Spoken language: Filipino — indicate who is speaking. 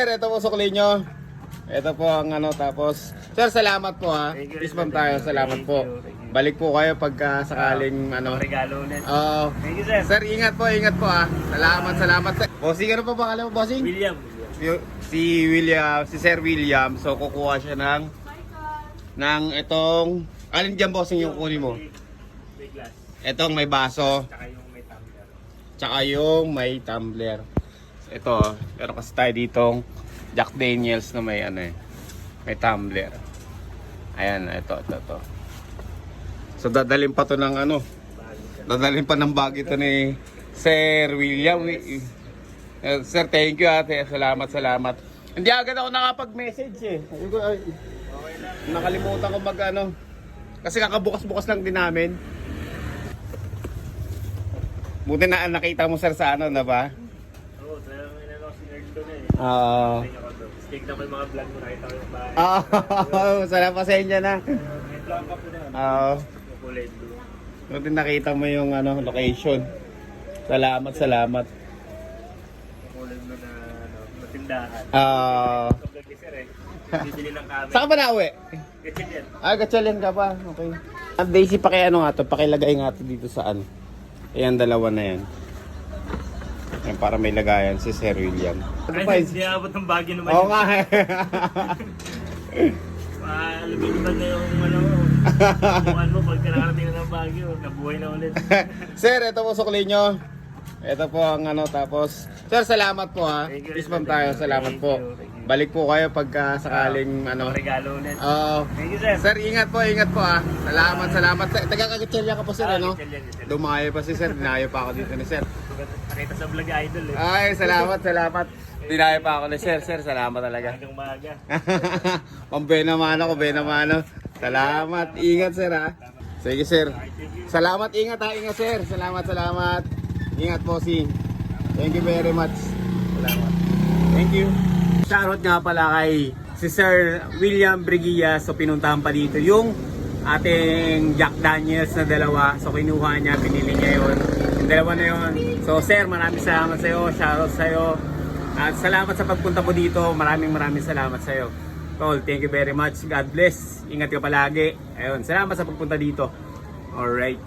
Speaker 1: Sir, ito po sukli nyo. Ito po ang ano, tapos sir, salamat po ha. Peace bomb tayo, salamat po. Balik po kayo pagka sakaling ano.
Speaker 2: Regalo ulit.
Speaker 1: Thank
Speaker 2: you, sir.
Speaker 1: Sir, ingat po ha. Salamat. Bossing, ano pa pangalan mo, bossing?
Speaker 2: William.
Speaker 1: Si William, si Sir William. So kukuha siya ng itong alin diyan, bossing, yung kunin mo?
Speaker 2: May glass.
Speaker 1: Etong may baso,
Speaker 2: Tsaka yung may tumbler.
Speaker 1: tsaka yung may tumbler. Ito, pero kasi tayo ditong Jack Daniels na may ano eh, may tumbler. Ayan, ito. So dadalhin pa to ng ano, dadalhin pa ng bag ito ni Sir William. Sir, thank you ate. Salamat. Hindi agad ako nakapag-message eh. Sabi ko, ay, nakalimutan ko mag ano. Kasi kakabukas-bukas lang din namin. Buti na nakita mo sir sa ano na ba?
Speaker 2: Oo, talagang inano si Nerd doon eh. Stick na ko yung mga vlog mo, nakita ko yung bahay.
Speaker 1: Sana pasensya na.
Speaker 2: May vlog ka po na. Kulay blue.
Speaker 1: Buti nakita mo yung ano, location. Salamat.
Speaker 2: Kulay blue na matindahan. Vlog ni sir eh. Bibili ng camera.
Speaker 1: Saan ka ba nauwi?
Speaker 2: Gatchel yan.
Speaker 1: Gatchalian ka pa. Okay. Daisy, ano nga to, pakilagay nga to dito saan. Ayan, dalawa na yan. Ayan, para may lagayan si Sir William.
Speaker 2: Ay, hindi abot ng bagay naman.
Speaker 1: Oo nga.
Speaker 2: Lumiliban na yung ano mo pagka nakarating na ng Baguio, nabuhay na ulit.
Speaker 1: Sir, ito po sukli nyo. Ito po ang ano, tapos sir, salamat po ha. Peace bomb tayo, salamat po. Balik po kayo pagka sakaling ano.
Speaker 2: Regalo ulit.
Speaker 1: Thank you, sir. Sir, ingat po ha. Salamat. Taga-Gatchalian ka po sir, ano? Dumayo pa si sir, dinayo pa ako dito ni sir.
Speaker 2: Nakita sa vlog idol eh.
Speaker 1: Ay, salamat. Dinayo pa ako ni sir. Sir, salamat talaga.
Speaker 2: Hanggang maaga.
Speaker 1: Pambenamano ko, benamano. Salamat. Ingat sir ha. Sige sir. Salamat, ingat sir. Salamat. Ingat po si. Thank you very much. Salamat. Thank you. Shoutout nga pala kay si Sir William Briguilla. So pinuntahan pa dito yung ating Jack Daniels na dalawa. So kinuha niya, pinili niya yun. Yung dalawa na yun. So sir, maraming salamat sa iyo. Shoutout sa iyo. At salamat sa pagpunta mo dito. Maraming salamat sa iyo. Tol, thank you very much. God bless. Ingat ka palagi. Ayun, salamat sa pagpunta dito. Alright.